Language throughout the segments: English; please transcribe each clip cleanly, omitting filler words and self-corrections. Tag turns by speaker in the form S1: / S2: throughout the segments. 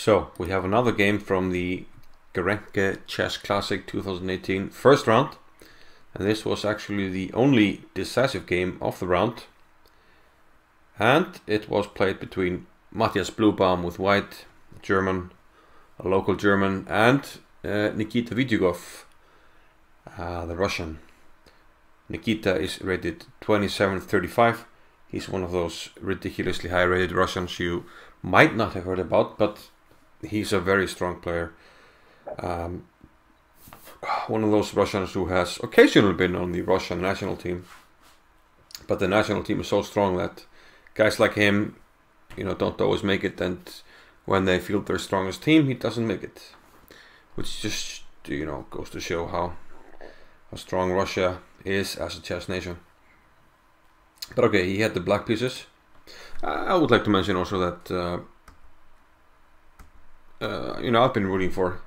S1: So we have another game from the Grenke Chess Classic 2018 first round, and this was actually the only decisive game of the round, and it was played between Matthias Bluebaum with white, German, a local German, and Nikitia Vitiugov, the Russian. Nikitia is rated 2735. He's one of those ridiculously high rated Russians you might not have heard about, but he's a very strong player. One of those Russians who has occasionally been on the Russian national team, but the national team is so strong that guys like him, don't always make it, and when they field their strongest team, he doesn't make it, which just goes to show how strong Russia is as a chess nation. But okay, he had the black pieces. I would like to mention also that I've been rooting for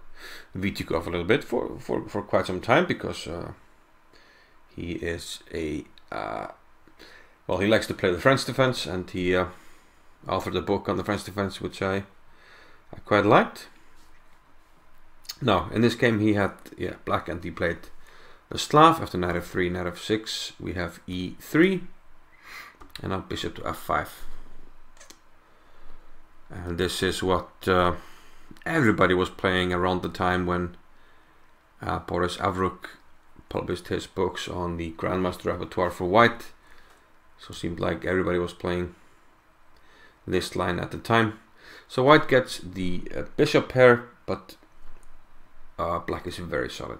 S1: Vitiugov a little bit for quite some time, because he is he likes to play the French defense, and he authored a book on the French defense, which I quite liked. Now, in this game he had black, and he played the Slav. After knight f3, knight f6, we have e3, and now bishop to f5. And this is what everybody was playing around the time when Boris Avrukh published his books on the Grandmaster repertoire for white. So it seemed like everybody was playing this line at the time. So white gets the bishop pair, but black is very solid.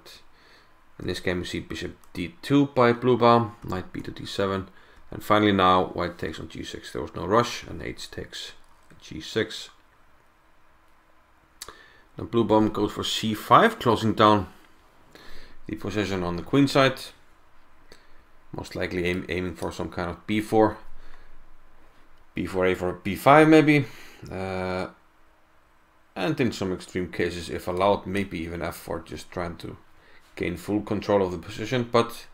S1: In this game we see bishop d2 by Bluebaum, knight b to d7, and finally now white takes on g6. There was no rush, and h takes g6. Now Bluebaum goes for c5, closing down the position on the queen side, most likely aiming for some kind of b4, b4a for b5 maybe, and in some extreme cases, if allowed, maybe even f4, just trying to gain full control of the position. But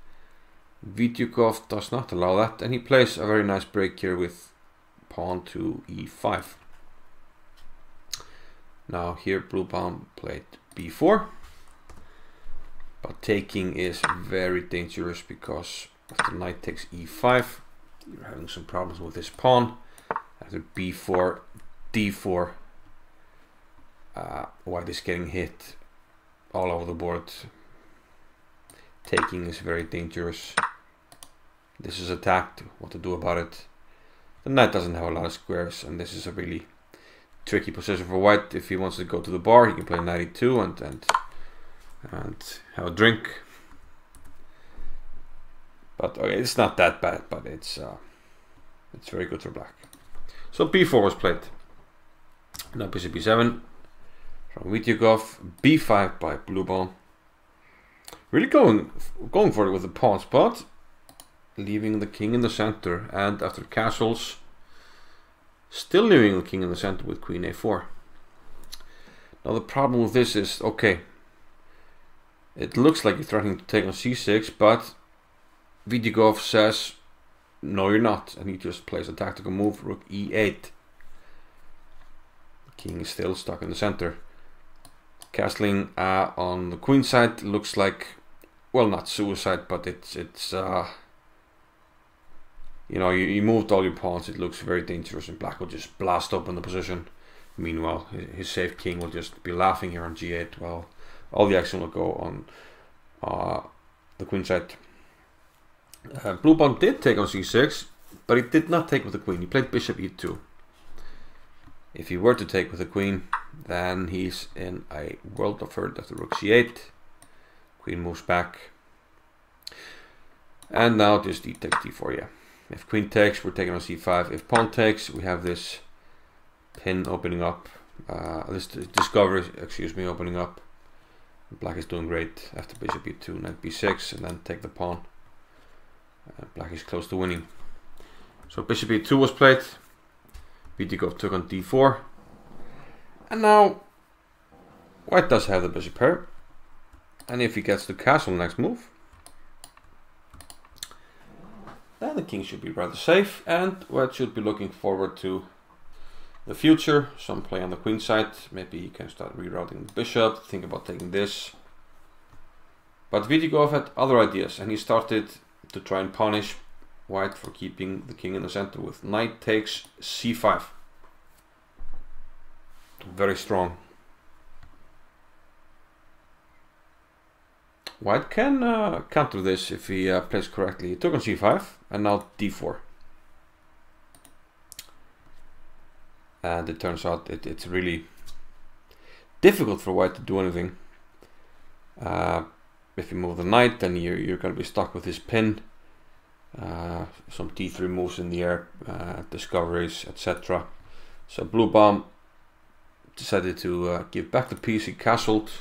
S1: Vitiugov does not allow that, and he plays a very nice break here with pawn to e5. Now here Bluebaum played b4, but taking is very dangerous, because after knight takes e5, you're having some problems with this pawn. After b4, d4, white is getting hit all over the board. Taking is very dangerous. This is attacked. What to do about it? The knight doesn't have a lot of squares, and this is a really tricky position for white. If he wants to go to the bar, he can play knight e2 and have a drink. But okay, it's not that bad, but it's very good for black. So b4 was played. Now bishop b7 from Vitiugov, b5 by Bluebaum. Really going for it with the pawn spot, leaving the king in the center, and after castles, still leaving the king in the center with queen a4. Now the problem with this is, okay, it looks like you're threatening to take on c6, but Vitiugov says, no you're not, and he just plays a tactical move, rook e8. The king is still stuck in the center. Castling on the queen side looks like, well, not suicide, but it's you moved all your pawns. It looks very dangerous, and black will just blast open the position. Meanwhile, his safe king will just be laughing here on g8, while all the action will go on the queen side. Bluebaum did take on c6, but he did not take with the queen. He played bishop e2. If he were to take with the queen, then he's in a world of hurt after rook c8. Queen moves back. And now just d takes d4, yeah. If queen takes, we're taking on c5. If pawn takes, we have this pin opening up. This discovery, opening up. Black is doing great after bishop e2, knight b6, and then take the pawn. Black is close to winning. So bishop e2 was played. Vitiugov took on d4. And now white does have the bishop pair. And if he gets to castle next move, then the king should be rather safe, and white should be looking forward to the future. Some play on the queen side. Maybe you can start rerouting the bishop, think about taking this. But Vitiugov had other ideas, and he started to try and punish white for keeping the king in the center with knight takes c5. Very strong. White can counter this if he plays correctly. He took on c5 and now d4. And it turns out it's really difficult for white to do anything. If you move the knight, then you're going to be stuck with his pin. Some d3 moves in the air, discoveries, etc. So Bluebaum decided to give back the piece. He castled,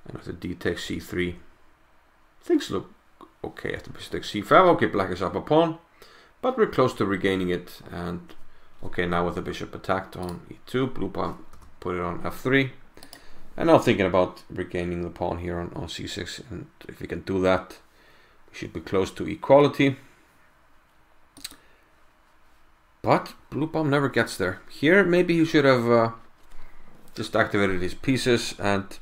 S1: and after d takes c3, things look okay. After bishop takes c5, okay, black is up a pawn, but we're close to regaining it. And okay, now with the bishop attacked on e2, Bluebaum put it on f3. And now thinking about regaining the pawn here on c6, and if we can do that, we should be close to equality. But Bluebaum never gets there. Here, maybe he should have just activated his pieces and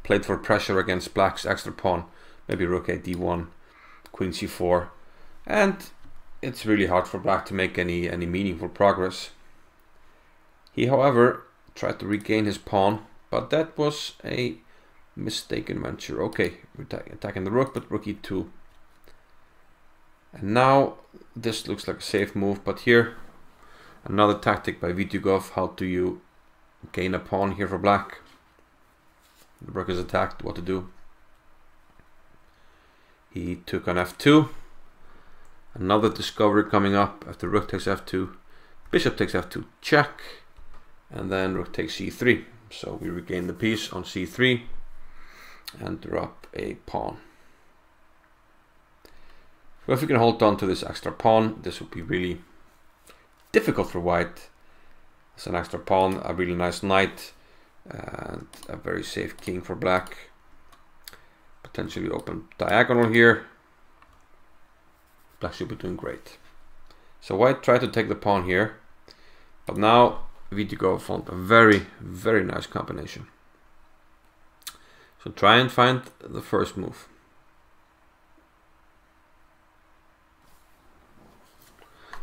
S1: played for pressure against black's extra pawn. Maybe rook a d1, queen c4, and it's really hard for black to make any meaningful progress. He, however, tried to regain his pawn, but that was a mistaken venture. Okay, we're attacking the rook, but rook e2. And now this looks like a safe move, but here another tactic by Vitiugov. How do you gain a pawn here for black? The rook is attacked, what to do? He took on f2. Another discovery coming up after rook takes f2. Bishop takes f2, check. And then rook takes c3. So we regain the piece on c3 and drop a pawn. So if we can hold on to this extra pawn, this would be really difficult for white. It's an extra pawn, a really nice knight, and a very safe king for black. Potentially open diagonal here. Black should be doing great. So white tried to take the pawn here, but now Vitiugov found a very, very nice combination. So try and find the first move.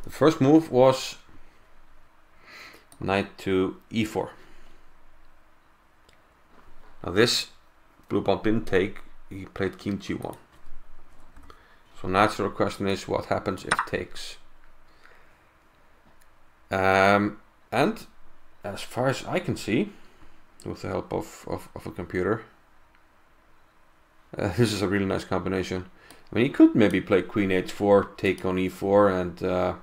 S1: The first move was knight to e4. Now this Bluebaum didn't take, he played king g1. So natural question is, what happens if takes? And as far as I can see, with the help of a computer, this is a really nice combination. I mean, he could maybe play queen h4, take on e4, and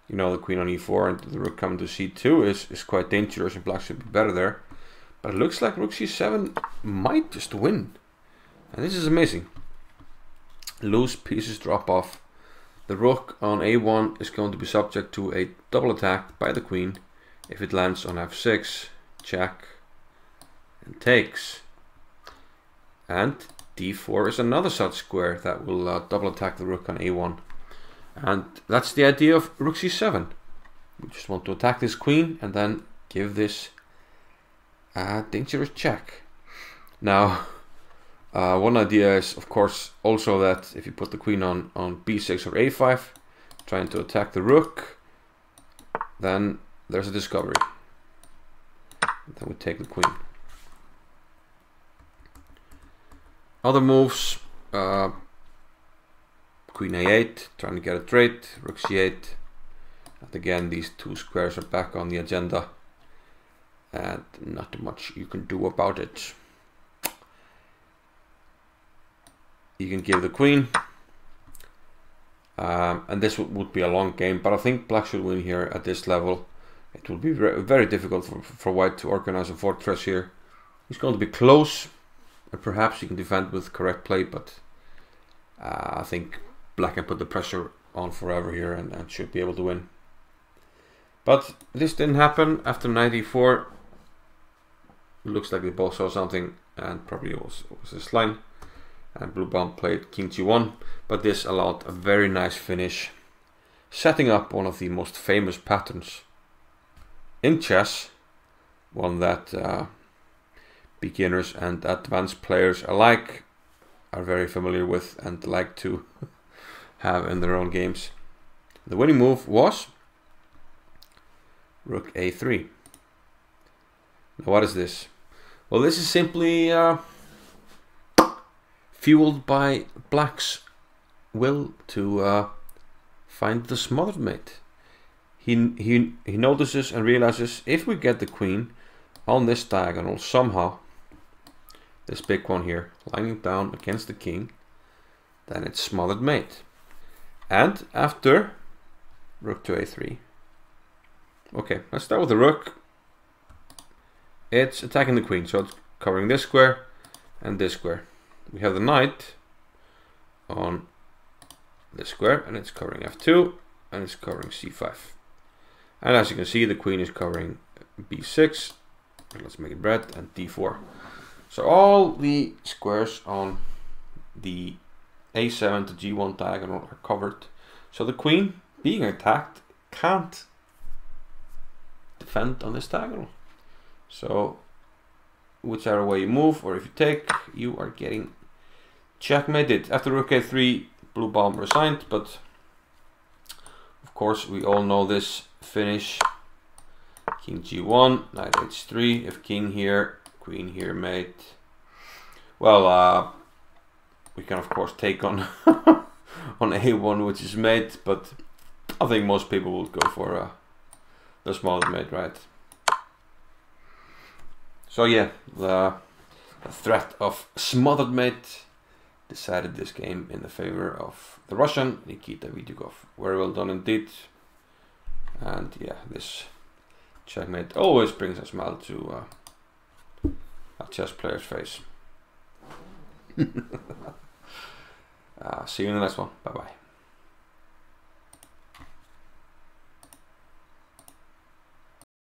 S1: you know, the queen on e4 and the rook coming to c2 is quite dangerous, and black should be better there. But it looks like rook c7 might just win, and this is amazing. Loose pieces drop off. The rook on a1 is going to be subject to a double attack by the queen if it lands on f6, check, and takes. And d4 is another such square that will double attack the rook on a1. And that's the idea of rook c7. We just want to attack this queen and then give this a dangerous check. Now, one idea is, of course, also that if you put the queen on b6 or a5, trying to attack the rook, then there's a discovery. Then we take the queen. Other moves, queen a8, trying to get a trade, rook c8. And again, these two squares are back on the agenda, and not much you can do about it. You can give the queen, and this would be a long game, but I think black should win here at this level. It will be very difficult for white to organize a fortress here. He's going to be close, and perhaps he can defend with correct play, but I think black can put the pressure on forever here and should be able to win. But this didn't happen. After knight e4, it looks like they both saw something, and probably it was this line. And Bluebaum played king g1, but this allowed a very nice finish, setting up one of the most famous patterns in chess, one that beginners and advanced players alike are very familiar with and like to have in their own games. The winning move was Rook A3. Now what is this? Well, this is simply fueled by Black's will to find the smothered mate. He notices and realizes if we get the queen on this diagonal somehow, this big one here, lying down against the king, then it's smothered mate. And after Rook to A3, okay, let's start with the rook. It's attacking the queen, so it's covering this square and this square. We have the knight on this square, and it's covering F2, and it's covering C5. And as you can see, the queen is covering B6. Let's make it red, and D4. So all the squares on the A7 to G1 diagonal are covered. So the queen, being attacked, can't defend on this diagonal. So whichever way you move, or if you take, you are getting checkmated. After Rook A3, Bluebaum resigned, but of course we all know this finish. King G1, Knight H3, if king here, queen here, mate. Well, we can of course take on on A1, which is mate, but I think most people would go for the smaller mate, right? So yeah, the threat of smothered mate decided this game in the favor of the Russian Nikita Vitiugov. Very well done indeed. And yeah, this checkmate always brings a smile to a chess player's face. See you in the next one. Bye bye.